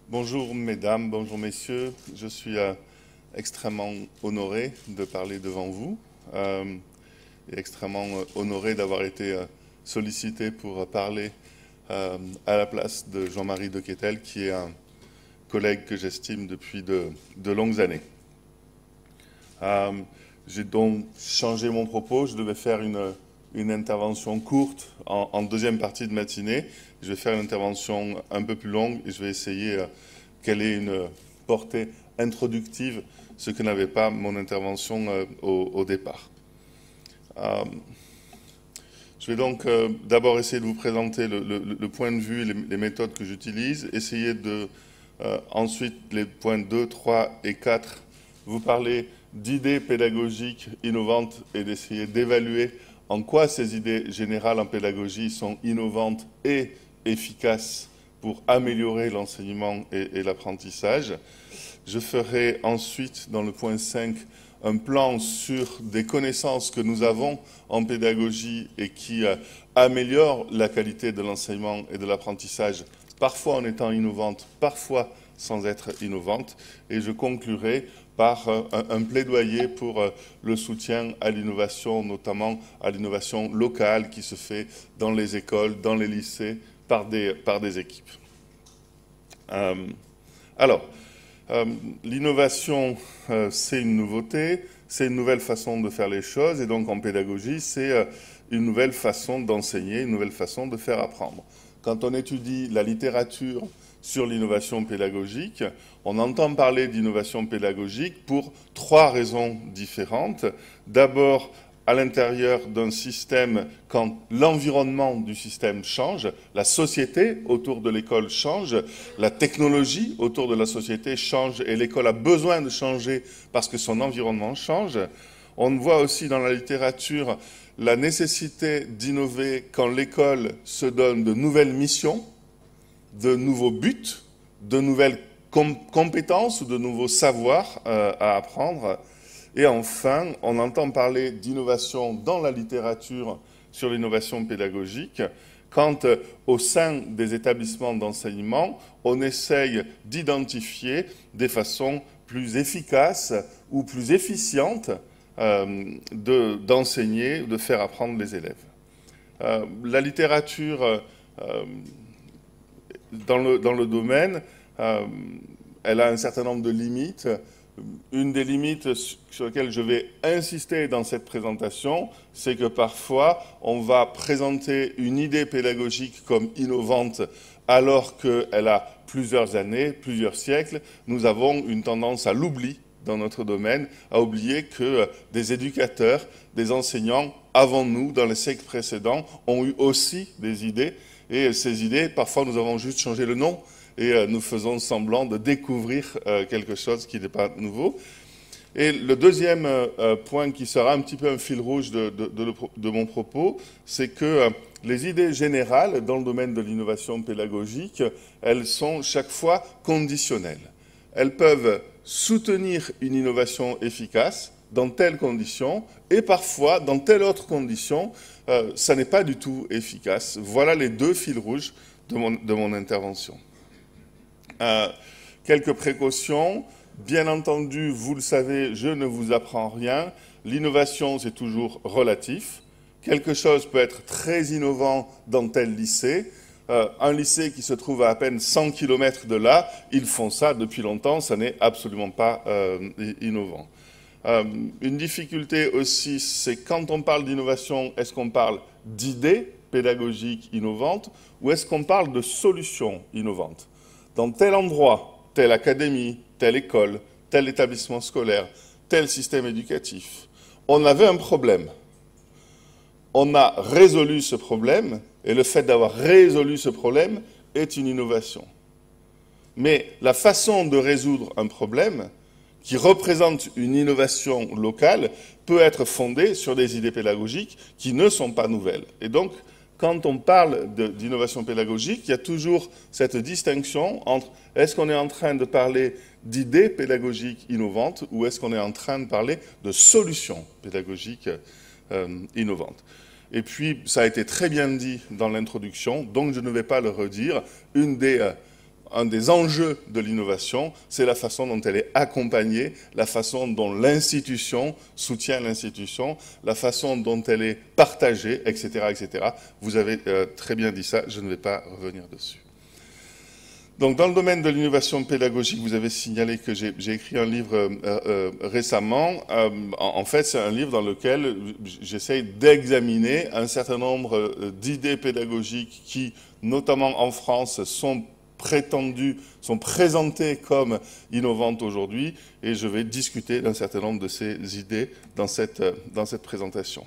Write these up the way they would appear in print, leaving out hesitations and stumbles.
Bonjour mesdames, bonjour messieurs. Je suis extrêmement honoré de parler devant vous et extrêmement honoré d'avoir été sollicité pour parler à la place de Jean-Marie Dequetel, qui est un collègue que j'estime depuis de longues années. J'ai donc changé mon propos. Je devais faire une intervention courte en deuxième partie de matinée. Je vais faire une intervention un peu plus longue et je vais essayer qu'elle ait une portée introductive, ce que n'avait pas mon intervention au départ. Je vais donc d'abord essayer de vous présenter le point de vue et les méthodes que j'utilise, essayer de ensuite les points 2, 3 et 4, vous parler d'idées pédagogiques innovantes et d'essayer d'évaluer en quoi ces idées générales en pédagogie sont innovantes et efficaces pour améliorer l'enseignement et l'apprentissage. Je ferai ensuite, dans le point 5, un plan sur des connaissances que nous avons en pédagogie et qui améliorent la qualité de l'enseignement et de l'apprentissage, parfois en étant innovantes, parfois sans être innovantes. Et je conclurai par un plaidoyer pour le soutien à l'innovation, notamment à l'innovation locale qui se fait dans les écoles, dans les lycées, par des équipes. L'innovation, c'est une nouveauté, c'est une nouvelle façon de faire les choses, et donc en pédagogie, c'est une nouvelle façon d'enseigner, une nouvelle façon de faire apprendre. Quand on étudie la littérature sur l'innovation pédagogique, on entend parler d'innovation pédagogique pour trois raisons différentes. D'abord, à l'intérieur d'un système, quand l'environnement du système change, la société autour de l'école change, la technologie autour de la société change et l'école a besoin de changer parce que son environnement change. On voit aussi dans la littérature la nécessité d'innover quand l'école se donne de nouvelles missions, de nouveaux buts, de nouvelles compétences ou de nouveaux savoirs à apprendre. Et enfin, on entend parler d'innovation dans la littérature sur l'innovation pédagogique quand, au sein des établissements d'enseignement, on essaye d'identifier des façons plus efficaces ou plus efficientes d'enseigner, de faire apprendre les élèves. La littérature dans le domaine, elle a un certain nombre de limites. Une des limites sur lesquelles je vais insister dans cette présentation, c'est que parfois, on va présenter une idée pédagogique comme innovante alors qu'elle a plusieurs années, plusieurs siècles. Nous avons une tendance à l'oubli dans notre domaine, à oublier que des éducateurs, des enseignants, avant nous, dans les siècles précédents, ont eu aussi des idées. Et ces idées, parfois, nous avons juste changé le nom et nous faisons semblant de découvrir quelque chose qui n'est pas nouveau. Et le deuxième point qui sera un petit peu un fil rouge de mon propos, c'est que les idées générales dans le domaine de l'innovation pédagogique, elles sont chaque fois conditionnelles. Elles peuvent soutenir une innovation efficace dans telles conditions, et parfois, dans telle autre condition, ça n'est pas du tout efficace. Voilà les deux fils rouges de mon intervention. Quelques précautions. Bien entendu, vous le savez, je ne vous apprends rien. L'innovation, c'est toujours relatif. Quelque chose peut être très innovant dans tel lycée. Un lycée qui se trouve à peine 100 km de là, ils font ça depuis longtemps, ça n'est absolument pas innovant. Une difficulté aussi, c'est quand on parle d'innovation, est-ce qu'on parle d'idées pédagogiques innovantes ou est-ce qu'on parle de solutions innovantes ? Dans tel endroit, telle académie, telle école, tel établissement scolaire, tel système éducatif, on avait un problème. On a résolu ce problème, et le fait d'avoir résolu ce problème est une innovation. Mais la façon de résoudre un problème, qui représente une innovation locale, peut être fondée sur des idées pédagogiques qui ne sont pas nouvelles. Et donc, quand on parle d'innovation pédagogique, il y a toujours cette distinction entre est-ce qu'on est en train de parler d'idées pédagogiques innovantes ou est-ce qu'on est en train de parler de solutions pédagogiques innovantes. Et puis, ça a été très bien dit dans l'introduction, donc je ne vais pas le redire. Une des un des enjeux de l'innovation, c'est la façon dont elle est accompagnée, la façon dont l'institution soutient l'institution, la façon dont elle est partagée, etc., etc. Vous avez très bien dit ça, je ne vais pas revenir dessus. Donc, dans le domaine de l'innovation pédagogique, vous avez signalé que j'ai écrit un livre récemment. En fait, c'est un livre dans lequel j'essaye d'examiner un certain nombre d'idées pédagogiques qui, notamment en France, sont présentées comme innovantes aujourd'hui, et je vais discuter d'un certain nombre de ces idées dans cette présentation.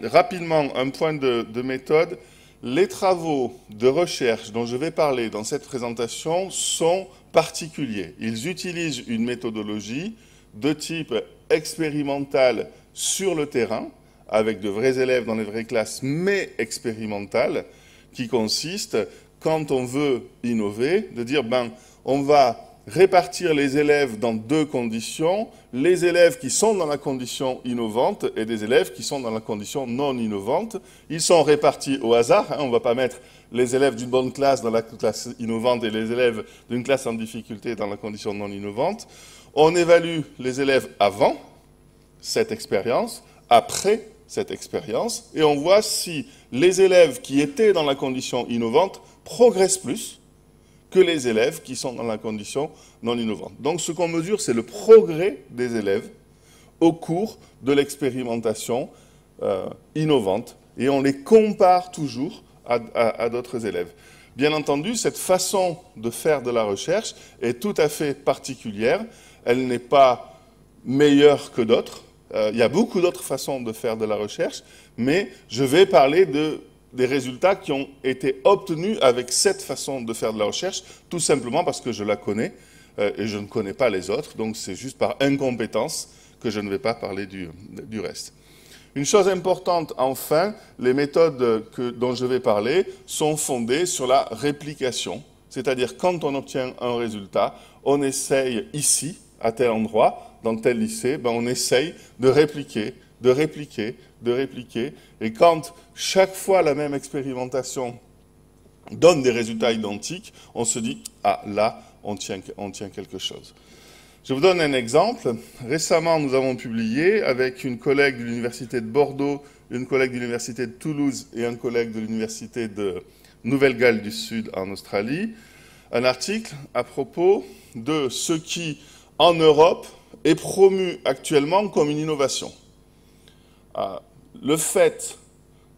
Rapidement, un point de méthode. Les travaux de recherche dont je vais parler dans cette présentation sont particuliers. Ils utilisent une méthodologie de type expérimental sur le terrain, avec de vrais élèves dans les vraies classes, mais expérimentale, qui consiste, quand on veut innover, de dire, on va répartir les élèves dans deux conditions, les élèves qui sont dans la condition innovante et des élèves qui sont dans la condition non innovante. Ils sont répartis au hasard, on ne va pas mettre les élèves d'une bonne classe dans la classe innovante et les élèves d'une classe en difficulté dans la condition non innovante. On évalue les élèves avant cette expérience, après cette expérience, et on voit si les élèves qui étaient dans la condition innovante progressent plus que les élèves qui sont dans la condition non innovante. Donc ce qu'on mesure, c'est le progrès des élèves au cours de l'expérimentation innovante, et on les compare toujours à d'autres élèves. Bien entendu, cette façon de faire de la recherche est tout à fait particulière. Elle n'est pas meilleure que d'autres. Il y a beaucoup d'autres façons de faire de la recherche, mais je vais parler des résultats qui ont été obtenus avec cette façon de faire de la recherche, tout simplement parce que je la connais et je ne connais pas les autres, donc c'est juste par incompétence que je ne vais pas parler du reste. Une chose importante, enfin, les méthodes dont je vais parler sont fondées sur la réplication, c'est-à-dire quand on obtient un résultat, on essaye ici, à tel endroit, dans tel lycée, on essaye de répliquer, de répliquer, de répliquer. Et quand chaque fois la même expérimentation donne des résultats identiques, on se dit « Ah, là, on tient quelque chose ». Je vous donne un exemple. Récemment, nous avons publié avec une collègue de l'Université de Bordeaux, une collègue de l'Université de Toulouse et un collègue de l'Université de Nouvelle-Galles du Sud en Australie, un article à propos de ce qui, en Europe, est promu actuellement comme une innovation. Le fait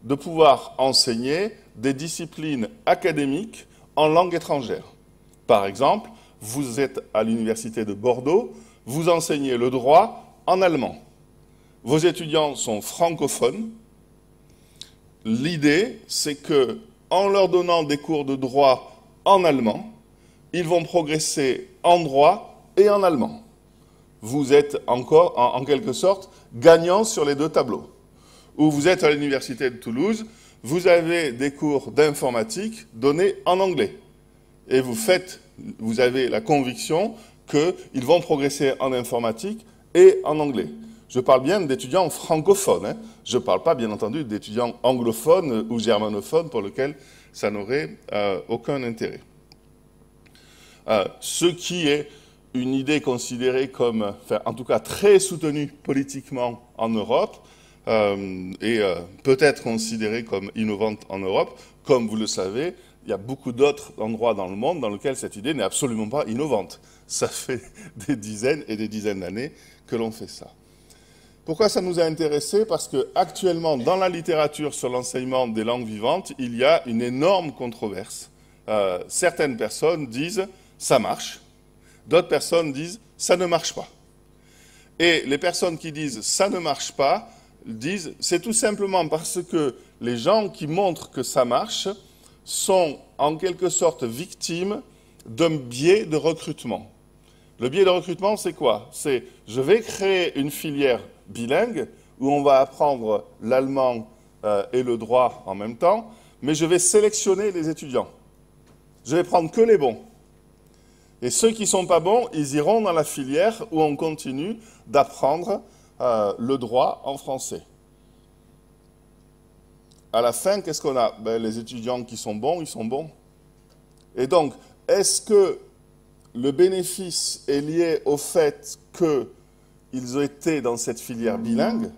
de pouvoir enseigner des disciplines académiques en langue étrangère. Par exemple, vous êtes à l'Université de Bordeaux, vous enseignez le droit en allemand. Vos étudiants sont francophones. L'idée, c'est que, en leur donnant des cours de droit en allemand, ils vont progresser en droit et en allemand. Vous êtes encore, en quelque sorte, gagnant sur les deux tableaux. Ou vous êtes à l'Université de Toulouse, vous avez des cours d'informatique donnés en anglais. Et vous avez la conviction qu'ils vont progresser en informatique et en anglais. Je parle bien d'étudiants francophones. Je ne parle pas, bien entendu, d'étudiants anglophones ou germanophones pour lesquels ça n'aurait aucun intérêt. Ce qui est une idée considérée comme, en tout cas très soutenue politiquement en Europe, et peut-être considérée comme innovante en Europe. Comme vous le savez, il y a beaucoup d'autres endroits dans le monde dans lesquels cette idée n'est absolument pas innovante. Ça fait des dizaines et des dizaines d'années que l'on fait ça. Pourquoi ça nous a intéressés? Parce qu'actuellement, dans la littérature sur l'enseignement des langues vivantes, il y a une énorme controverse. Certaines personnes disent « ça marche », d'autres personnes disent « ça ne marche pas ». Et les personnes qui disent « ça ne marche pas », disent c'est tout simplement parce que les gens qui montrent que ça marche sont en quelque sorte victimes d'un biais de recrutement. Le biais de recrutement, c'est quoi? C'est je vais créer une filière bilingue où on va apprendre l'allemand et le droit en même temps, mais je vais sélectionner les étudiants. Je vais prendre que les bons. Et ceux qui ne sont pas bons, ils iront dans la filière où on continue d'apprendre le droit en français. À la fin, qu'est-ce qu'on a? Les étudiants qui sont bons, ils sont bons. Et donc, est-ce que le bénéfice est lié au fait qu'ils ont été dans cette filière bilingue,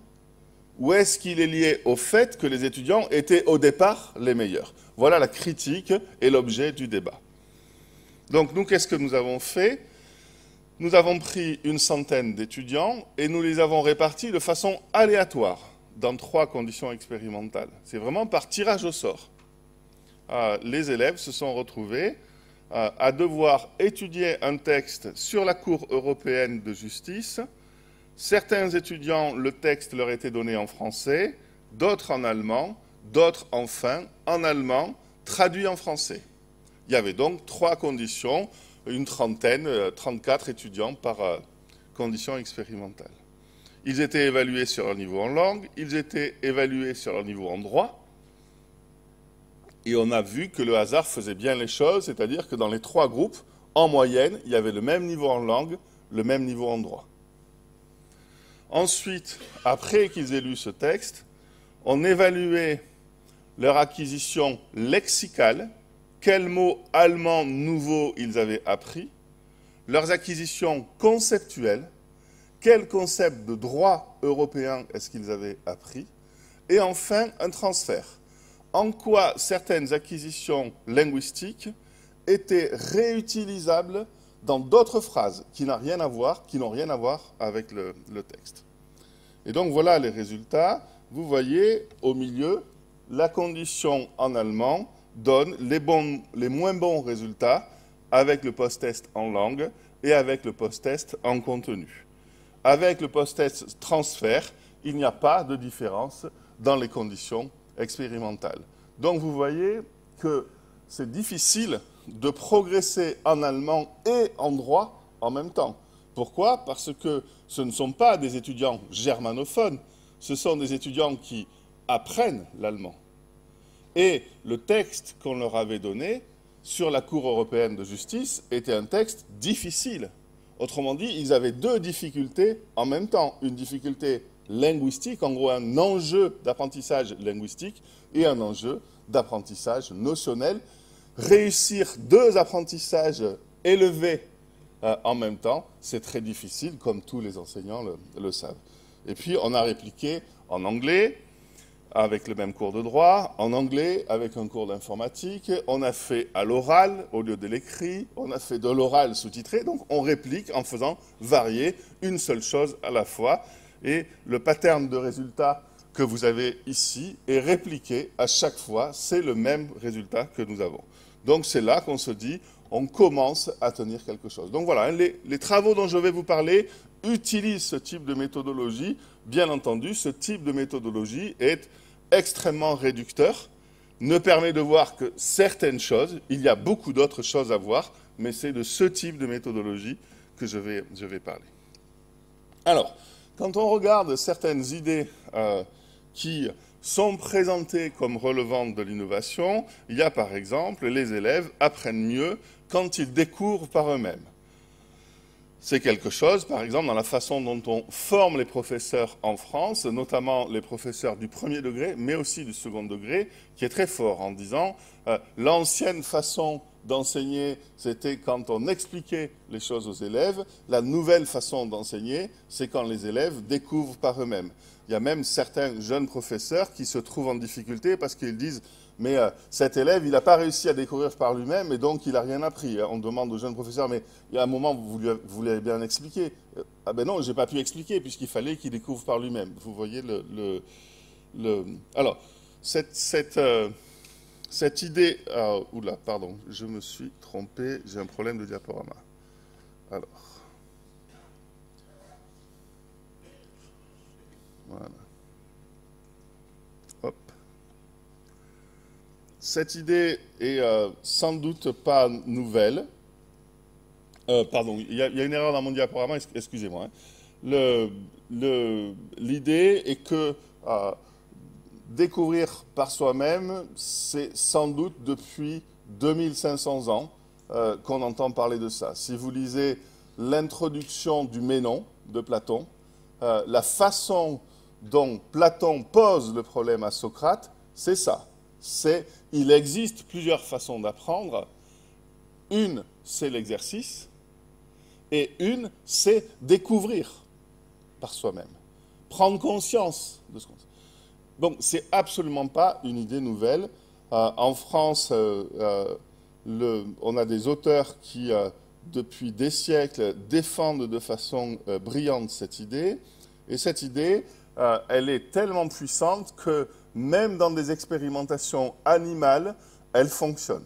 ou est-ce qu'il est lié au fait que les étudiants étaient au départ les meilleurs? Voilà la critique et l'objet du débat. Donc nous, qu'est-ce que nous avons fait? Nous avons pris une centaine d'étudiants et nous les avons répartis de façon aléatoire dans 3 conditions expérimentales. C'est vraiment par tirage au sort. Les élèves se sont retrouvés à devoir étudier un texte sur la Cour européenne de justice. Certains étudiants, le texte leur était donné en français, d'autres en allemand, d'autres enfin en allemand, traduit en français. Il y avait donc 3 conditions, une trentaine, 34 étudiants par condition expérimentale. Ils étaient évalués sur leur niveau en langue, ils étaient évalués sur leur niveau en droit, et on a vu que le hasard faisait bien les choses, c'est-à-dire que dans les 3 groupes, en moyenne, il y avait le même niveau en langue, le même niveau en droit. Ensuite, après qu'ils aient lu ce texte, on évaluait leur acquisition lexicale, quels mots allemands nouveaux ils avaient appris, leurs acquisitions conceptuelles, quel concept de droit européen est-ce qu'ils avaient appris, et enfin un transfert. En quoi certaines acquisitions linguistiques étaient réutilisables dans d'autres phrases qui n'ont rien à voir avec le texte. Et donc voilà les résultats. Vous voyez au milieu, la condition en allemand donne les moins bons résultats avec le post-test en langue et avec le post-test en contenu. Avec le post-test transfert, il n'y a pas de différence dans les conditions expérimentales. Donc vous voyez que c'est difficile de progresser en allemand et en droit en même temps. Pourquoi? Parce que ce ne sont pas des étudiants germanophones, ce sont des étudiants qui apprennent l'allemand. Et le texte qu'on leur avait donné sur la Cour européenne de justice était un texte difficile. Autrement dit, ils avaient 2 difficultés en même temps. Une difficulté linguistique, en gros un enjeu d'apprentissage linguistique et un enjeu d'apprentissage notionnel. Réussir 2 apprentissages élevés en même temps, c'est très difficile, comme tous les enseignants le savent. Et puis, on a répliqué en anglais, avec le même cours de droit, en anglais, avec un cours d'informatique, on a fait à l'oral au lieu de l'écrit, on a fait de l'oral sous-titré, donc on réplique en faisant varier une seule chose à la fois. Et le pattern de résultat que vous avez ici est répliqué à chaque fois, c'est le même résultat que nous avons. Donc c'est là qu'on se dit, on commence à tenir quelque chose. Donc voilà, les travaux dont je vais vous parler utilisent ce type de méthodologie. Bien entendu, ce type de méthodologie est extrêmement réducteur, ne permet de voir que certaines choses, il y a beaucoup d'autres choses à voir, mais c'est de ce type de méthodologie que je vais parler. Alors, quand on regarde certaines idées qui sont présentées comme relevant de l'innovation, il y a par exemple, les élèves apprennent mieux quand ils découvrent par eux-mêmes. C'est quelque chose, par exemple, dans la façon dont on forme les professeurs en France, notamment les professeurs du premier degré, mais aussi du second degré, qui est très fort en disant l'ancienne façon d'enseigner, c'était quand on expliquait les choses aux élèves. La nouvelle façon d'enseigner, c'est quand les élèves découvrent par eux-mêmes. Il y a même certains jeunes professeurs qui se trouvent en difficulté parce qu'ils disent « mais cet élève, il n'a pas réussi à découvrir par lui-même et donc il n'a rien appris ». On demande aux jeunes professeurs « mais il y a un moment, vous l'avez bien expliqué ». « Ah ben non, je n'ai pas pu expliquer puisqu'il fallait qu'il découvre par lui-même ». Vous voyez Alors, cette idée... oula, pardon, je me suis trompé, j'ai un problème de diaporama. Alors... Voilà. Hop. Cette idée est sans doute pas nouvelle. Pardon, il y a une erreur dans mon diaporama, excusez-moi. Hein. L'idée est que découvrir par soi-même, c'est sans doute depuis 2500 ans qu'on entend parler de ça. Si vous lisez l'introduction du Ménon de Platon, la façon dont Platon pose le problème à Socrate, c'est ça. Il existe plusieurs façons d'apprendre. Une, c'est l'exercice, et une, c'est découvrir par soi-même, prendre conscience de ce qu'on sait. Donc, c'est absolument pas une idée nouvelle. En France, on a des auteurs qui, depuis des siècles, défendent de façon brillante cette idée. Et cette idée, elle est tellement puissante que même dans des expérimentations animales, elle fonctionne.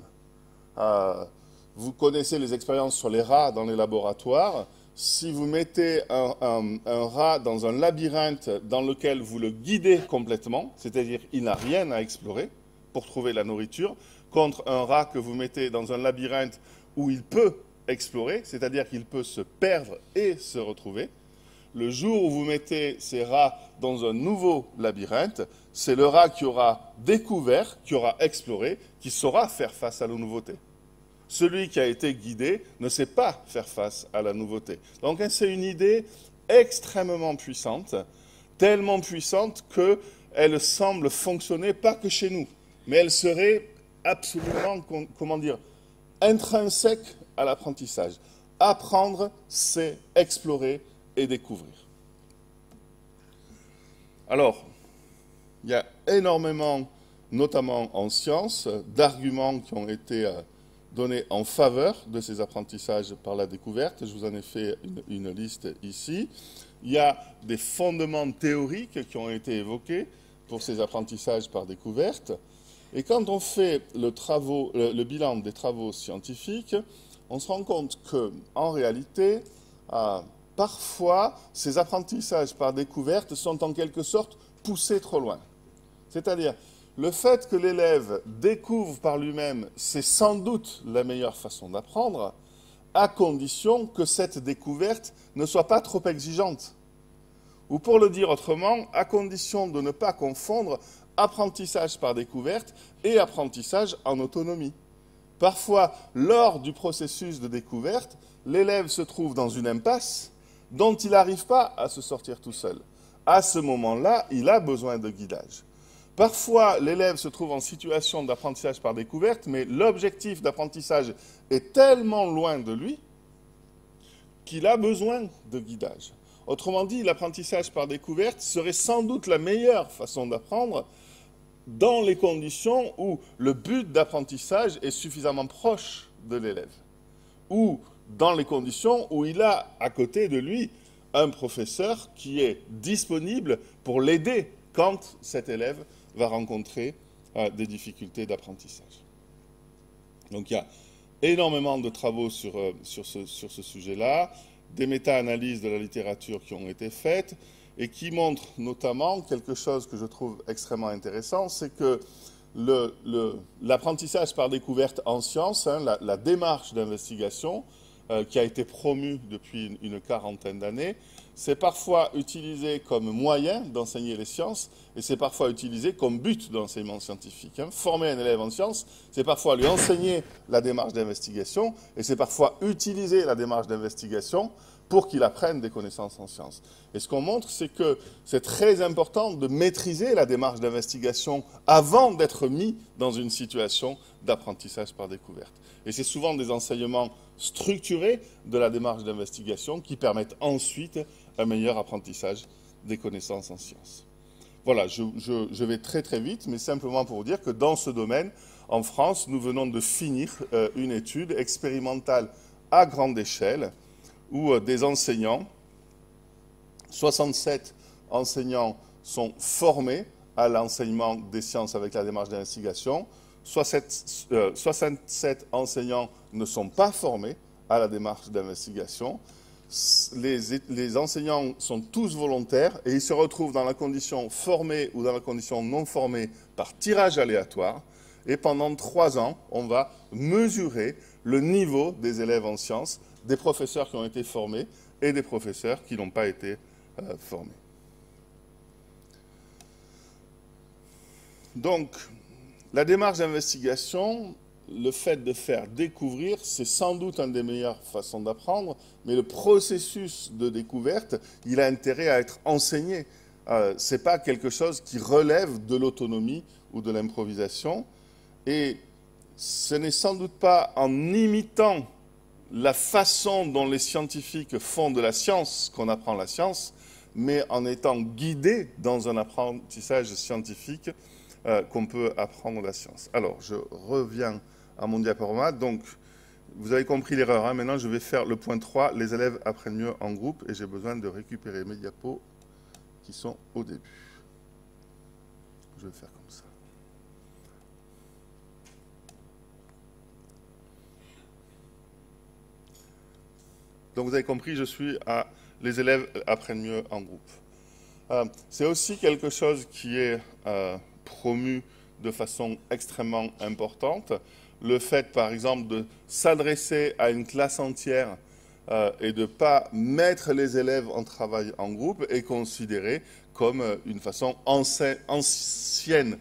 Vous connaissez les expériences sur les rats dans les laboratoires. Si vous mettez un rat dans un labyrinthe dans lequel vous le guidez complètement, c'est-à-dire il n'a rien à explorer pour trouver la nourriture, contre un rat que vous mettez dans un labyrinthe où il peut explorer, c'est-à-dire qu'il peut se perdre et se retrouver, le jour où vous mettez ces rats dans un nouveau labyrinthe, c'est le rat qui aura découvert, qui aura exploré, qui saura faire face à la nouveauté. Celui qui a été guidé ne sait pas faire face à la nouveauté. Donc c'est une idée extrêmement puissante, tellement puissante qu'elle semble fonctionner pas que chez nous, mais elle serait absolument, comment dire, intrinsèque à l'apprentissage. Apprendre, c'est explorer et découvrir. Alors, il y a énormément, notamment en sciences, d'arguments qui ont été donnés en faveur de ces apprentissages par la découverte. Je vous en ai fait une liste ici. Il y a des fondements théoriques qui ont été évoqués pour ces apprentissages par découverte. Et quand on fait le bilan des travaux scientifiques, on se rend compte qu'en réalité, parfois, ces apprentissages par découverte sont en quelque sorte poussés trop loin. C'est-à-dire, le fait que l'élève découvre par lui-même, c'est sans doute la meilleure façon d'apprendre, à condition que cette découverte ne soit pas trop exigeante. Ou pour le dire autrement, à condition de ne pas confondre apprentissage par découverte et apprentissage en autonomie. Parfois, lors du processus de découverte, l'élève se trouve dans une impasse dont il n'arrive pas à se sortir tout seul. À ce moment-là, il a besoin de guidage. Parfois, l'élève se trouve en situation d'apprentissage par découverte, mais l'objectif d'apprentissage est tellement loin de lui qu'il a besoin de guidage. Autrement dit, l'apprentissage par découverte serait sans doute la meilleure façon d'apprendre dans les conditions où le but d'apprentissage est suffisamment proche de l'élève, ou dans les conditions où il a à côté de lui un professeur qui est disponible pour l'aider quand cet élève va rencontrer des difficultés d'apprentissage. Donc il y a énormément de travaux sur ce sujet-là, des méta-analyses de la littérature qui ont été faites et qui montrent notamment quelque chose que je trouve extrêmement intéressant, c'est que l'apprentissage par découverte en sciences, la démarche d'investigation qui a été promue depuis une quarantaine d'années, c'est parfois utilisé comme moyen d'enseigner les sciences et c'est parfois utilisé comme but de l'enseignement scientifique. Former un élève en sciences, c'est parfois lui enseigner la démarche d'investigation et c'est parfois utiliser la démarche d'investigation pour qu'il apprenne des connaissances en sciences. Et ce qu'on montre, c'est que c'est très important de maîtriser la démarche d'investigation avant d'être mis dans une situation d'apprentissage par découverte. Et c'est souvent des enseignements structurés de la démarche d'investigation qui permettent ensuite un meilleur apprentissage des connaissances en sciences. Voilà, je vais très très vite, mais simplement pour vous dire que dans ce domaine, en France, nous venons de finir une étude expérimentale à grande échelle où des enseignants, 67 enseignants sont formés à l'enseignement des sciences avec la démarche d'investigation, 67 enseignants ne sont pas formés à la démarche d'investigation. Les enseignants sont tous volontaires et ils se retrouvent dans la condition formée ou dans la condition non formée par tirage aléatoire. Et pendant 3 ans, on va mesurer le niveau des élèves en sciences, des professeurs qui ont été formés et des professeurs qui n'ont pas été formés. Donc, la démarche d'investigation, le fait de faire découvrir, c'est sans doute une des meilleures façons d'apprendre, mais le processus de découverte, il a intérêt à être enseigné. Ce n'est pas quelque chose qui relève de l'autonomie ou de l'improvisation. Et ce n'est sans doute pas en imitant la façon dont les scientifiques font de la science qu'on apprend la science, mais en étant guidé dans un apprentissage scientifique qu'on peut apprendre la science. Alors, je reviens à mon diaporama. Donc, vous avez compris l'erreur. Hein. Maintenant, je vais faire le point 3. Les élèves apprennent mieux en groupe et j'ai besoin de récupérer mes diapos qui sont au début. Je vais faire comme ça. Donc, vous avez compris, je suis à les élèves apprennent mieux en groupe. C'est aussi quelque chose qui est promu de façon extrêmement importante. Le fait, par exemple, de s'adresser à une classe entière et de ne pas mettre les élèves en travail en groupe est considéré comme une façon ancienne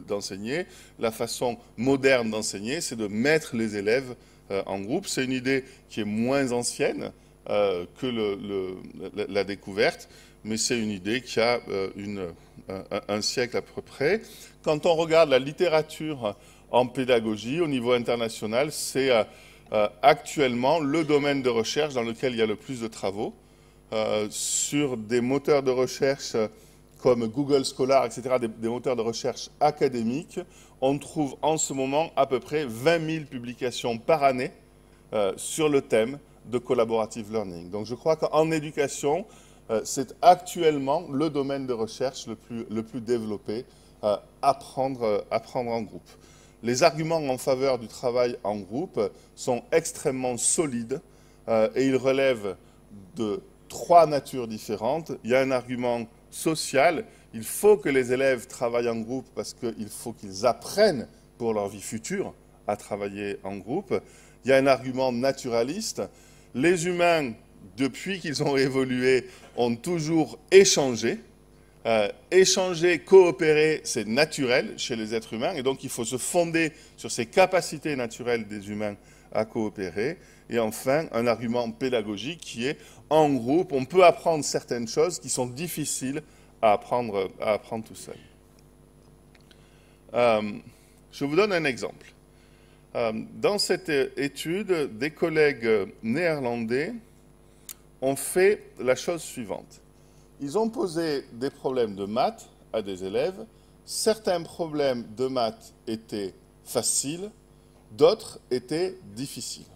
d'enseigner. La façon moderne d'enseigner, c'est de mettre les élèves en groupe. C'est une idée qui est moins ancienne que la découverte, mais c'est une idée qui a un siècle à peu près. Quand on regarde la littérature en pédagogie au niveau international, c'est actuellement le domaine de recherche dans lequel il y a le plus de travaux. Sur des moteurs de recherche comme Google Scholar, etc., des moteurs de recherche académiques, on trouve en ce moment à peu près 20 000 publications par année sur le thème de collaborative learning. Donc je crois qu'en éducation, c'est actuellement le domaine de recherche le plus développé, apprendre en groupe. Les arguments en faveur du travail en groupe sont extrêmement solides et ils relèvent de 3 natures différentes. Il y a un argument social. Il faut que les élèves travaillent en groupe parce qu'il faut qu'ils apprennent pour leur vie future à travailler en groupe. Il y a un argument naturaliste. Les humains, depuis qu'ils ont évolué, ont toujours échangé. Échanger, coopérer, c'est naturel chez les êtres humains, et donc il faut se fonder sur ces capacités naturelles des humains à coopérer. Et enfin, un argument pédagogique qui est, en groupe, on peut apprendre certaines choses qui sont difficiles à apprendre tout seul. Je vous donne un exemple. Dans cette étude, des collègues néerlandais ont fait la chose suivante. Ils ont posé des problèmes de maths à des élèves. Certains problèmes de maths étaient faciles, d'autres étaient difficiles.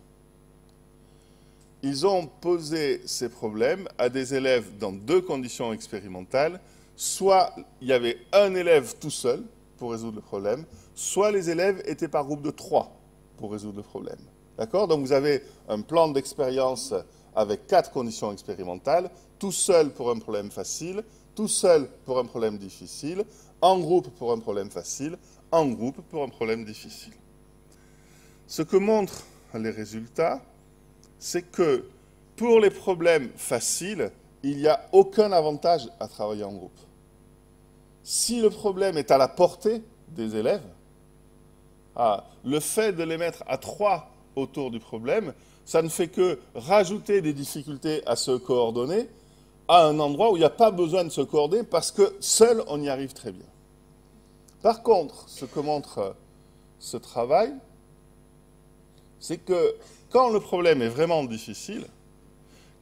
Ils ont posé ces problèmes à des élèves dans 2 conditions expérimentales. Soit il y avait un élève tout seul pour résoudre le problème, soit les élèves étaient par groupe de 3 pour résoudre le problème. D'accord ? Donc vous avez un plan d'expérience avec 4 conditions expérimentales, tout seul pour un problème facile, tout seul pour un problème difficile, en groupe pour un problème facile, en groupe pour un problème difficile. Ce que montrent les résultats, c'est que pour les problèmes faciles, il n'y a aucun avantage à travailler en groupe. Si le problème est à la portée des élèves, le fait de les mettre à 3 autour du problème, ça ne fait que rajouter des difficultés à se coordonner à un endroit où il n'y a pas besoin de se coordonner parce que seul, on y arrive très bien. Par contre, ce que montre ce travail, c'est que quand le problème est vraiment difficile,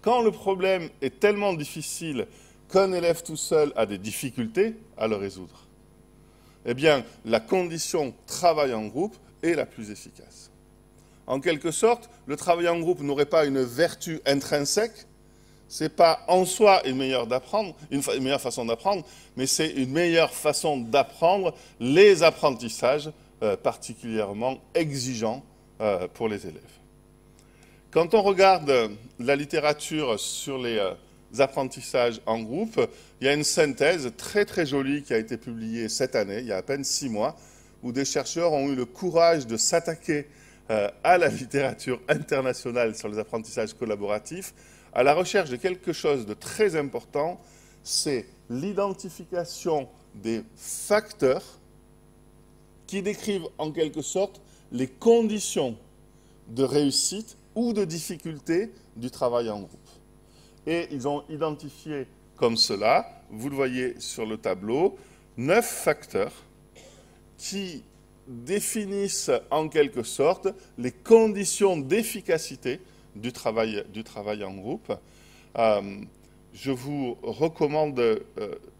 quand le problème est tellement difficile qu'un élève tout seul a des difficultés à le résoudre, eh bien, la condition travail en groupe est la plus efficace. En quelque sorte, le travail en groupe n'aurait pas une vertu intrinsèque. Ce n'est pas en soi une meilleure façon d'apprendre, mais c'est une meilleure façon d'apprendre les apprentissages particulièrement exigeants pour les élèves. Quand on regarde la littérature sur les apprentissages en groupe, il y a une synthèse très très jolie qui a été publiée cette année, il y a à peine 6 mois, où des chercheurs ont eu le courage de s'attaquer à la littérature internationale sur les apprentissages collaboratifs, à la recherche de quelque chose de très important, c'est l'identification des facteurs qui décrivent en quelque sorte les conditions de réussite ou de difficulté du travail en groupe. Et ils ont identifié comme cela, vous le voyez sur le tableau, 9 facteurs qui définissent en quelque sorte les conditions d'efficacité du travail en groupe. Je vous recommande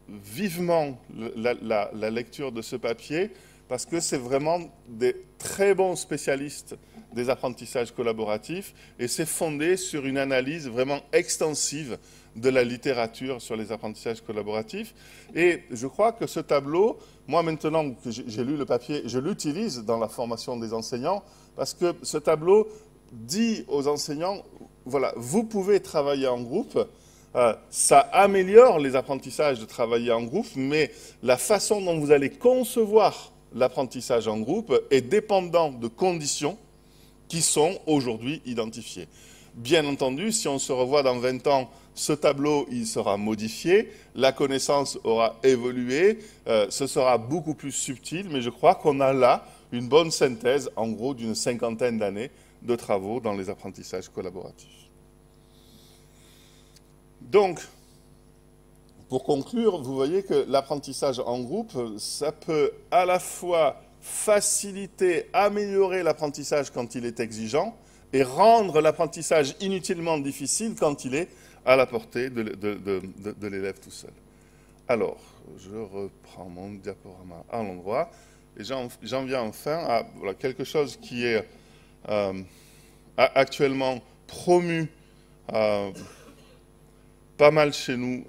vivement la lecture de ce papier parce que c'est vraiment des très bons spécialistes des apprentissages collaboratifs et c'est fondé sur une analyse vraiment extensive de la littérature sur les apprentissages collaboratifs. Et je crois que ce tableau, moi maintenant que j'ai lu le papier, je l'utilise dans la formation des enseignants parce que ce tableau dit aux enseignants, voilà, vous pouvez travailler en groupe, ça améliore les apprentissages de travailler en groupe, mais la façon dont vous allez concevoir l'apprentissage en groupe est dépendante de conditions qui sont aujourd'hui identifiées. Bien entendu, si on se revoit dans 20 ans, ce tableau, il sera modifié, la connaissance aura évolué, ce sera beaucoup plus subtil, mais je crois qu'on a là une bonne synthèse, en gros, d'une 50aine d'années de travaux dans les apprentissages collaboratifs. Donc, pour conclure, vous voyez que l'apprentissage en groupe, ça peut à la fois faciliter, améliorer l'apprentissage quand il est exigeant et rendre l'apprentissage inutilement difficile quand il est à la portée de l'élève tout seul. Alors, je reprends mon diaporama à l'endroit et j'en viens enfin à voilà, quelque chose qui est actuellement promu pas mal chez nous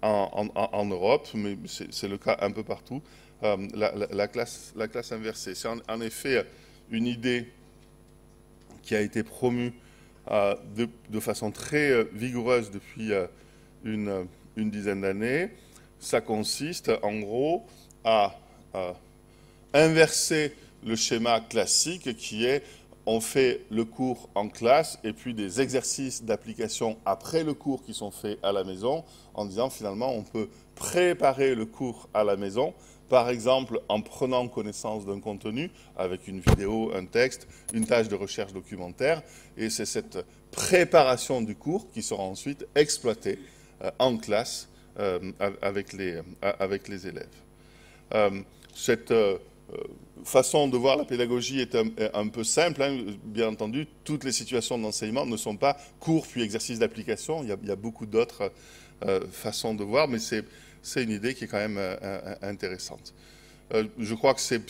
en Europe, mais c'est le cas un peu partout, la classe inversée. C'est en effet une idée qui a été promue de façon très vigoureuse depuis une dizaine d'années. Ça consiste en gros à inverser le schéma classique qui est on fait le cours en classe et puis des exercices d'application après le cours qui sont faits à la maison en disant finalement on peut préparer le cours à la maison, par exemple en prenant connaissance d'un contenu avec une vidéo, un texte, une tâche de recherche documentaire et c'est cette préparation du cours qui sera ensuite exploitée en classe avec les élèves. Cette façon de voir la pédagogie est un peu simple. Hein. Bien entendu, toutes les situations d'enseignement ne sont pas cours puis exercices d'application. Il y a beaucoup d'autres façons de voir, mais c'est une idée qui est quand même intéressante. Je crois que c'est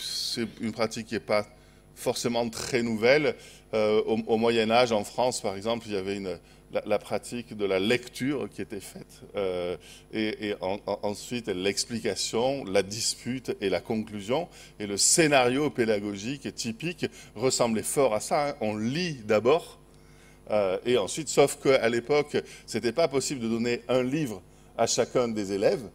une pratique qui n'est pas forcément très nouvelle. Au Moyen-Âge, en France, par exemple, il y avait la pratique de la lecture qui était faite, et ensuite l'explication, la dispute et la conclusion. Et le scénario pédagogique typique ressemblait fort à ça. Hein. On lit d'abord, et ensuite, sauf qu'à l'époque, ce n'était pas possible de donner un livre à chacun des élèves,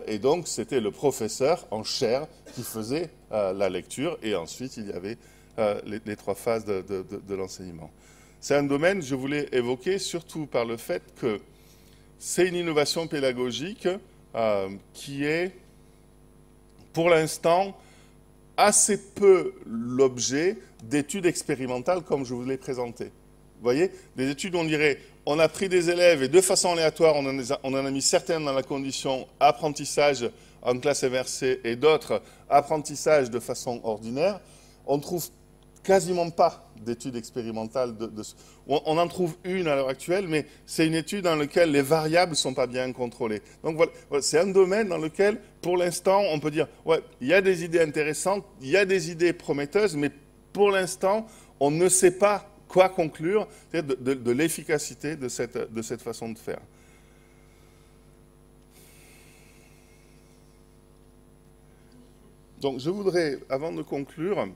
et donc c'était le professeur en chaire qui faisait la lecture, et ensuite il y avait les trois phases de l'enseignement. C'est un domaine que je voulais évoquer surtout par le fait que c'est une innovation pédagogique qui est, pour l'instant, assez peu l'objet d'études expérimentales comme je vous l'ai présenté. Vous voyez, des études où on dirait, on a pris des élèves et de façon aléatoire, on en a mis certains dans la condition apprentissage en classe inversée et d'autres apprentissage de façon ordinaire. On trouve quasiment pas d'études expérimentales. On en trouve une à l'heure actuelle, mais c'est une étude dans laquelle les variables ne sont pas bien contrôlées. Donc voilà, c'est un domaine dans lequel, pour l'instant, on peut dire, ouais, il y a des idées intéressantes, il y a des idées prometteuses, mais pour l'instant, on ne sait pas quoi conclure de l'efficacité de cette façon de faire. Donc je voudrais, avant de conclure,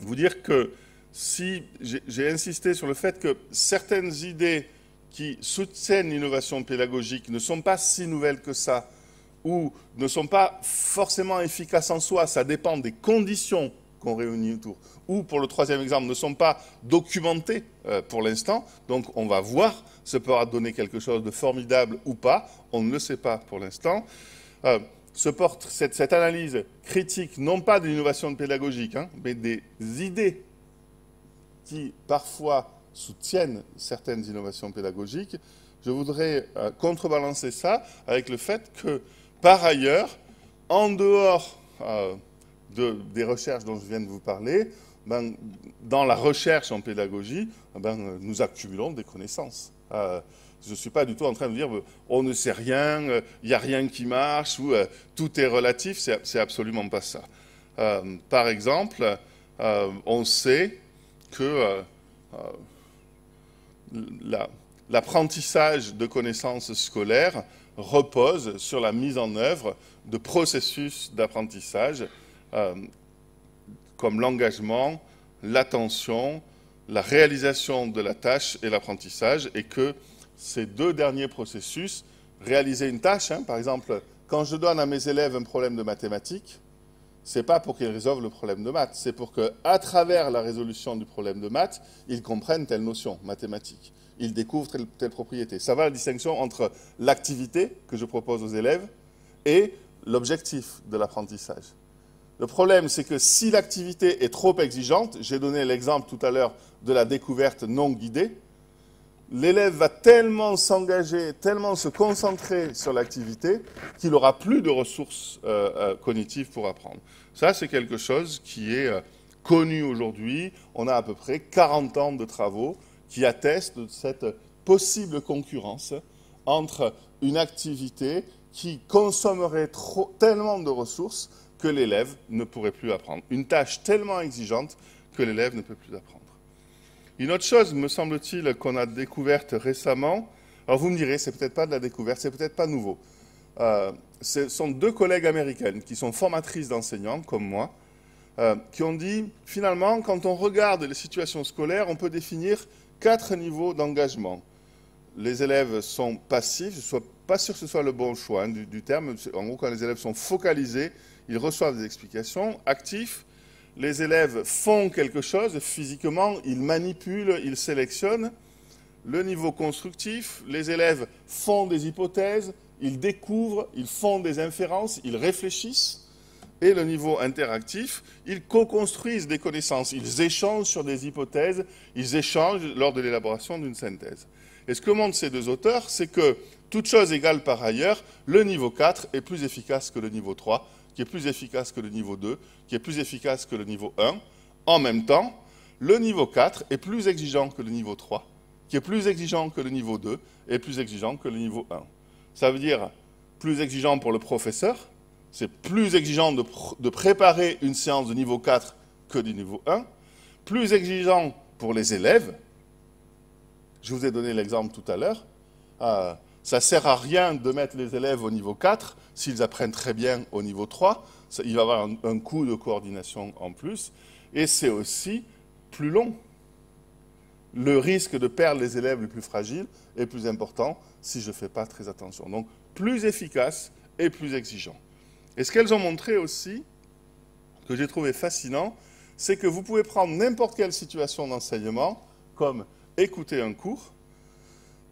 vous dire que si j'ai insisté sur le fait que certaines idées qui soutiennent l'innovation pédagogique ne sont pas si nouvelles que ça, ou ne sont pas forcément efficaces en soi, ça dépend des conditions qu'on réunit autour, ou pour le troisième exemple, ne sont pas documentées pour l'instant, donc on va voir, ça pourra donner quelque chose de formidable ou pas, on ne le sait pas pour l'instant. Se porte cette analyse critique, non pas de l'innovation pédagogique, hein, mais des idées qui parfois soutiennent certaines innovations pédagogiques, je voudrais contrebalancer ça avec le fait que, par ailleurs, en dehors des recherches dont je viens de vous parler, ben, dans la recherche en pédagogie, ben, nous accumulons des connaissances. Je ne suis pas du tout en train de dire on ne sait rien, il n'y a rien qui marche, ou tout est relatif, c'est absolument pas ça. Par exemple, on sait que l'apprentissage de connaissances scolaires repose sur la mise en œuvre de processus d'apprentissage comme l'engagement, l'attention, la réalisation de la tâche et l'apprentissage, et que ces deux derniers processus, réaliser une tâche, par exemple, quand je donne à mes élèves un problème de mathématiques, ce n'est pas pour qu'ils résolvent le problème de maths, c'est pour qu'à travers la résolution du problème de maths, ils comprennent telle notion mathématique, ils découvrent telle propriété. Ça va la distinction entre l'activité que je propose aux élèves et l'objectif de l'apprentissage. Le problème, c'est que si l'activité est trop exigeante, j'ai donné l'exemple tout à l'heure de la découverte non guidée, l'élève va tellement s'engager, tellement se concentrer sur l'activité qu'il n'aura plus de ressources cognitives pour apprendre. Ça, c'est quelque chose qui est connu aujourd'hui. On a à peu près 40 ans de travaux qui attestent de cette possible concurrence entre une activité qui consommerait tellement de ressources que l'élève ne pourrait plus apprendre. Une tâche tellement exigeante que l'élève ne peut plus apprendre. Une autre chose, me semble-t-il, qu'on a découverte récemment, alors vous me direz, c'est peut-être pas de la découverte, c'est peut-être pas nouveau. Ce sont deux collègues américaines qui sont formatrices d'enseignants, comme moi, qui ont dit, finalement, quand on regarde les situations scolaires, on peut définir 4 niveaux d'engagement. Les élèves sont passifs, je ne suis pas sûr que ce soit le bon choix du terme, en gros, quand les élèves sont focalisés, ils reçoivent des explications. Actifs, les élèves font quelque chose physiquement, ils manipulent, ils sélectionnent. Le niveau constructif, les élèves font des hypothèses, ils découvrent, ils font des inférences, ils réfléchissent. Et le niveau interactif, ils co-construisent des connaissances, ils échangent sur des hypothèses, ils échangent lors de l'élaboration d'une synthèse. Et ce que montrent ces deux auteurs, c'est que, toute chose égale par ailleurs, le niveau 4 est plus efficace que le niveau 3, qui est plus efficace que le niveau 2, qui est plus efficace que le niveau 1. En même temps, le niveau 4 est plus exigeant que le niveau 3, qui est plus exigeant que le niveau 2 et plus exigeant que le niveau 1. Ça veut dire plus exigeant pour le professeur, c'est plus exigeant de préparer une séance de niveau 4 que du niveau 1, plus exigeant pour les élèves. Je vous ai donné l'exemple tout à l'heure. Ça ne sert à rien de mettre les élèves au niveau 4 s'ils apprennent très bien au niveau 3. Il va y avoir un coût de coordination en plus. Et c'est aussi plus long. Le risque de perdre les élèves les plus fragiles est plus important si je ne fais pas très attention. Donc, plus efficace et plus exigeant. Et ce qu'elles ont montré aussi, que j'ai trouvé fascinant, c'est que vous pouvez prendre n'importe quelle situation d'enseignement, comme écouter un cours.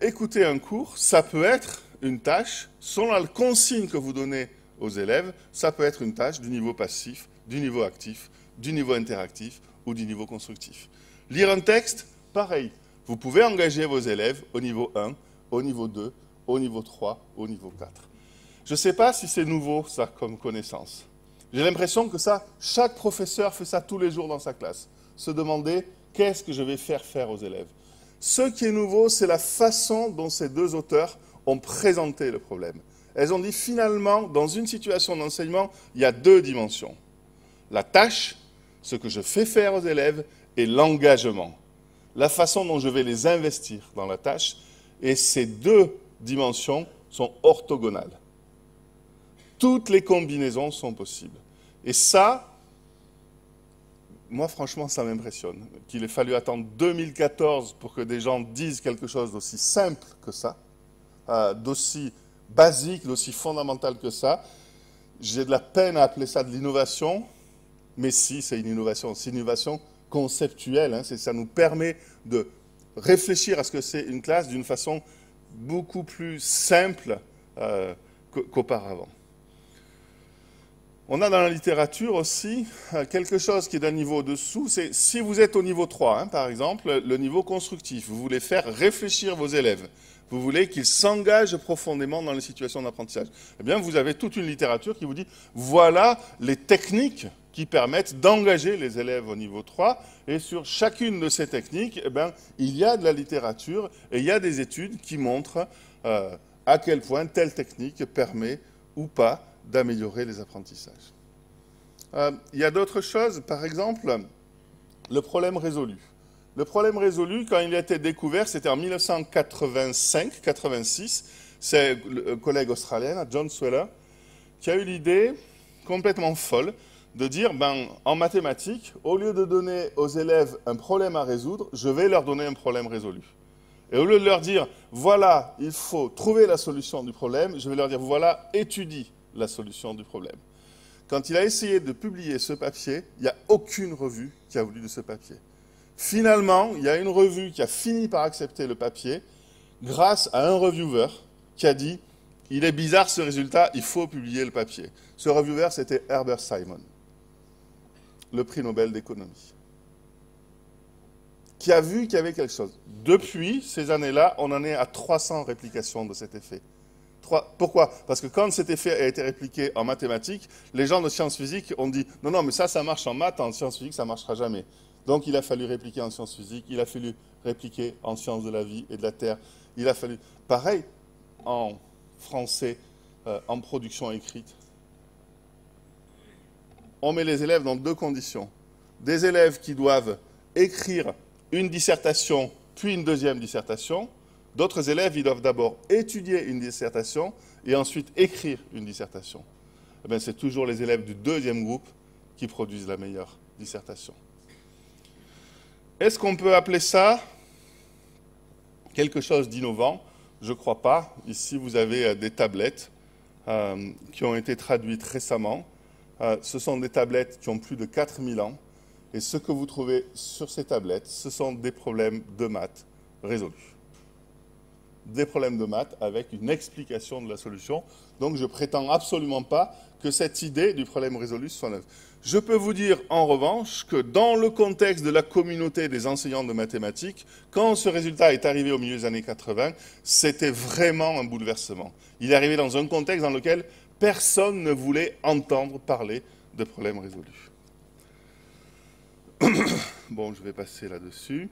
Écouter un cours, ça peut être une tâche, selon la consigne que vous donnez aux élèves, ça peut être une tâche du niveau passif, du niveau actif, du niveau interactif ou du niveau constructif. Lire un texte, pareil. Vous pouvez engager vos élèves au niveau 1, au niveau 2, au niveau 3, au niveau 4. Je ne sais pas si c'est nouveau, ça, comme connaissance. J'ai l'impression que ça, chaque professeur fait ça tous les jours dans sa classe. Se demander, qu'est-ce que je vais faire aux élèves? Ce qui est nouveau, c'est la façon dont ces deux auteurs ont présenté le problème. Elles ont dit, finalement, dans une situation d'enseignement, il y a 2 dimensions. La tâche, ce que je fais faire aux élèves, et l'engagement. La façon dont je vais les investir dans la tâche. Et ces 2 dimensions sont orthogonales. Toutes les combinaisons sont possibles. Et ça, moi, franchement, ça m'impressionne. Qu'il ait fallu attendre 2014 pour que des gens disent quelque chose d'aussi simple que ça, d'aussi basique, d'aussi fondamental que ça. J'ai de la peine à appeler ça de l'innovation, mais si, c'est une innovation. C'est une innovation conceptuelle. Hein, ça nous permet de réfléchir à ce que c'est une classe d'une façon beaucoup plus simple qu'auparavant. On a dans la littérature aussi quelque chose qui est d'un niveau au-dessous. C'est si vous êtes au niveau 3, par exemple, le niveau constructif, vous voulez faire réfléchir vos élèves, vous voulez qu'ils s'engagent profondément dans les situations d'apprentissage. Eh bien, vous avez toute une littérature qui vous dit, voilà les techniques qui permettent d'engager les élèves au niveau 3. Et sur chacune de ces techniques, eh bien, il y a de la littérature et il y a des études qui montrent à quel point telle technique permet ou pas d'améliorer les apprentissages. Il y a d'autres choses, par exemple, le problème résolu. Le problème résolu, quand il a été découvert, c'était en 1985-86. C'est un collègue australien, John Sweller, qui a eu l'idée complètement folle de dire, en mathématiques, au lieu de donner aux élèves un problème à résoudre, je vais leur donner un problème résolu. Et au lieu de leur dire, voilà, il faut trouver la solution du problème, je vais leur dire, voilà, étudie la solution du problème. Quand il a essayé de publier ce papier, il n'y a aucune revue qui a voulu de ce papier. Finalement, il y a une revue qui a fini par accepter le papier grâce à un reviewer qui a dit « Il est bizarre ce résultat, il faut publier le papier ». Ce reviewer, c'était Herbert Simon, le prix Nobel d'économie, qui a vu qu'il y avait quelque chose. Depuis ces années-là, on en est à 300 réplications de cet effet. Pourquoi? Parce que quand cet effet a été répliqué en mathématiques, les gens de sciences physiques ont dit « Non, non, mais ça marche en maths, en sciences physiques, ça ne marchera jamais ». Donc il a fallu répliquer en sciences physiques, il a fallu répliquer en sciences de la vie et de la terre. Il a fallu, pareil, en français, en production écrite. On met les élèves dans deux conditions. Des élèves qui doivent écrire une dissertation, puis une deuxième dissertation. D'autres élèves, ils doivent d'abord étudier une dissertation et ensuite écrire une dissertation. Eh bien, c'est toujours les élèves du deuxième groupe qui produisent la meilleure dissertation. Est-ce qu'on peut appeler ça quelque chose d'innovant? Je ne crois pas. Ici, vous avez des tablettes qui ont été traduites récemment. Ce sont des tablettes qui ont plus de 4000 ans. Et ce que vous trouvez sur ces tablettes, ce sont des problèmes de maths résolus. Des problèmes de maths avec une explication de la solution. Donc, je ne prétends absolument pas que cette idée du problème résolu soit neuve. Je peux vous dire, en revanche, que dans le contexte de la communauté des enseignants de mathématiques, quand ce résultat est arrivé au milieu des années 80, c'était vraiment un bouleversement. Il est arrivé dans un contexte dans lequel personne ne voulait entendre parler de problèmes résolus. Bon, je vais passer là-dessus.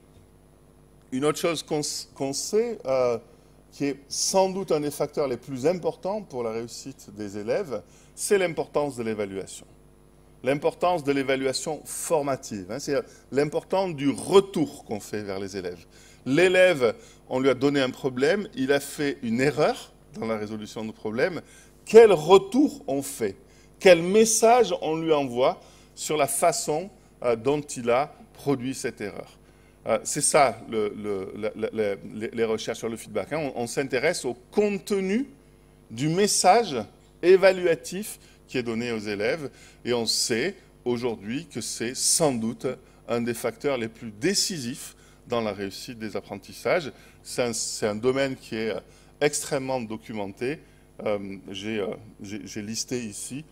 Une autre chose qu'on sait, qui est sans doute un des facteurs les plus importants pour la réussite des élèves, c'est l'importance de l'évaluation. L'importance de l'évaluation formative, c'est l'importance du retour qu'on fait vers les élèves. L'élève, on lui a donné un problème, il a fait une erreur dans la résolution du problème. Quel retour on fait? Quel message on lui envoie sur la façon dont il a produit cette erreur? C'est ça les recherches sur le feedback. On s'intéresse au contenu du message évaluatif qui est donné aux élèves, et on sait aujourd'hui que c'est sans doute un des facteurs les plus décisifs dans la réussite des apprentissages. C'est un domaine qui est extrêmement documenté. J'ai listé ici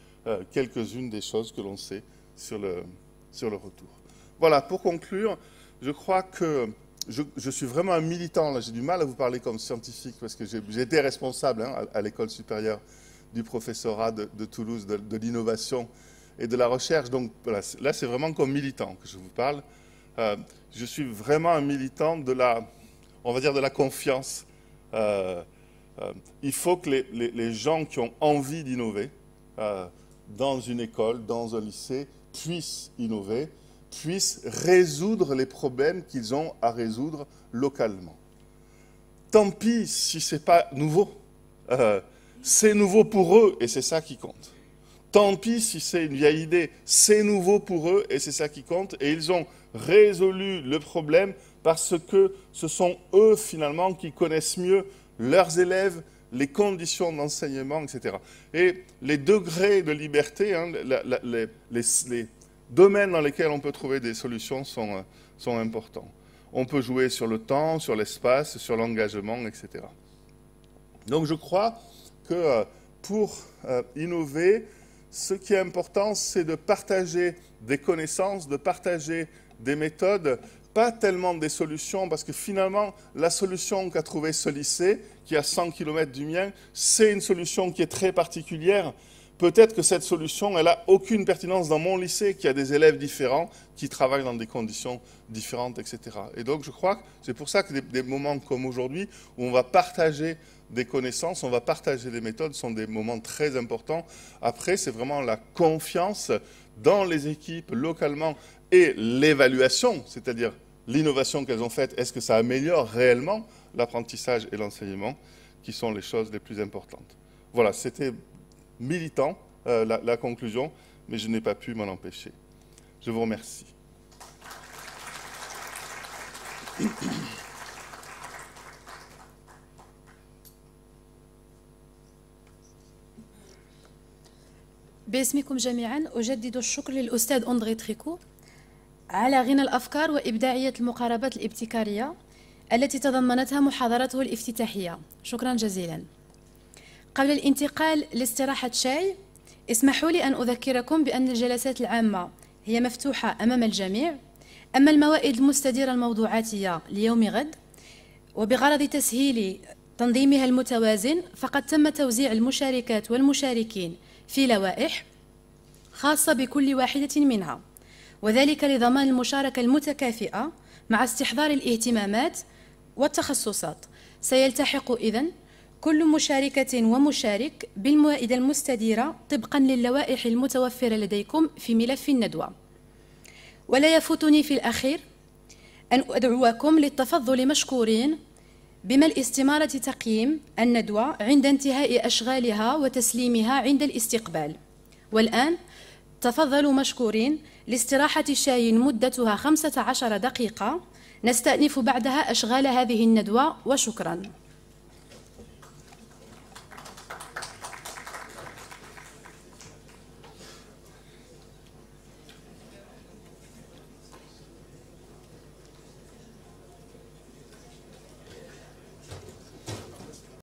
quelques-unes des choses que l'on sait sur le retour. Voilà, pour conclure, je crois que je suis vraiment un militant. Là, j'ai du mal à vous parler comme scientifique parce que j'ai été responsable à l'école supérieure du professorat de Toulouse, de l'innovation et de la recherche. Donc voilà, là, c'est vraiment comme militant que je vous parle. Je suis vraiment un militant de on va dire de la confiance. Il faut que les gens qui ont envie d'innover dans une école, dans un lycée, puissent innover, puissent résoudre les problèmes qu'ils ont à résoudre localement. Tant pis si ce n'est pas nouveau. C'est nouveau pour eux et c'est ça qui compte. Tant pis si c'est une vieille idée, c'est nouveau pour eux et c'est ça qui compte. Et ils ont résolu le problème parce que ce sont eux finalement qui connaissent mieux leurs élèves, les conditions d'enseignement, etc. Et les degrés de liberté, les domaines dans lesquels on peut trouver des solutions sont importants. On peut jouer sur le temps, sur l'espace, sur l'engagement, etc. Donc je crois que pour innover, ce qui est important, c'est de partager des connaissances, de partager des méthodes, pas tellement des solutions, parce que finalement, la solution qu'a trouvée ce lycée, qui est à 100 km du mien, c'est une solution qui est très particulière, peut-être que cette solution, elle n'a aucune pertinence dans mon lycée, qui a des élèves différents, qui travaillent dans des conditions différentes, etc. Et donc, je crois que c'est pour ça que des moments comme aujourd'hui, où on va partager des connaissances, on va partager des méthodes, sont des moments très importants. Après, c'est vraiment la confiance dans les équipes, localement, et l'évaluation, c'est-à-dire l'innovation qu'elles ont faite, est-ce que ça améliore réellement l'apprentissage et l'enseignement, qui sont les choses les plus importantes. Voilà, c'était militant, la conclusion, mais je n'ai pas pu m'en empêcher. Je vous remercie. باسمكم جميعا أجدد الشكر للأستاذ أندري تريكو على غنى الأفكار وإبداعية المقاربات الابتكارية التي تضمنتها محاضرته الافتتاحية. شكرا جزيلا. قبل الانتقال لاستراحة شاي، اسمحوا لي أن أذكركم بأن الجلسات العامة هي مفتوحة أمام الجميع. أما الموائد المستديرة الموضوعاتية ليوم غد وبغرض تسهيل تنظيمها المتوازن، فقد تم توزيع المشاركات والمشاركين في لوائح خاصة بكل واحدة منها، وذلك لضمان المشاركة المتكافئة مع استحضار الاهتمامات والتخصصات. سيلتحق إذن كل مشاركة ومشارك بالموائد المستديرة طبقا للوائح المتوفرة لديكم في ملف الندوة. ولا يفوتني في الأخير أن أدعوكم للتفضل مشكورين بملء استمارة تقييم الندوة عند انتهاء أشغالها وتسليمها عند الاستقبال. والآن تفضلوا مشكورين لاستراحة شاي مدتها 15 دقيقة، نستأنف بعدها أشغال هذه الندوة، وشكرا.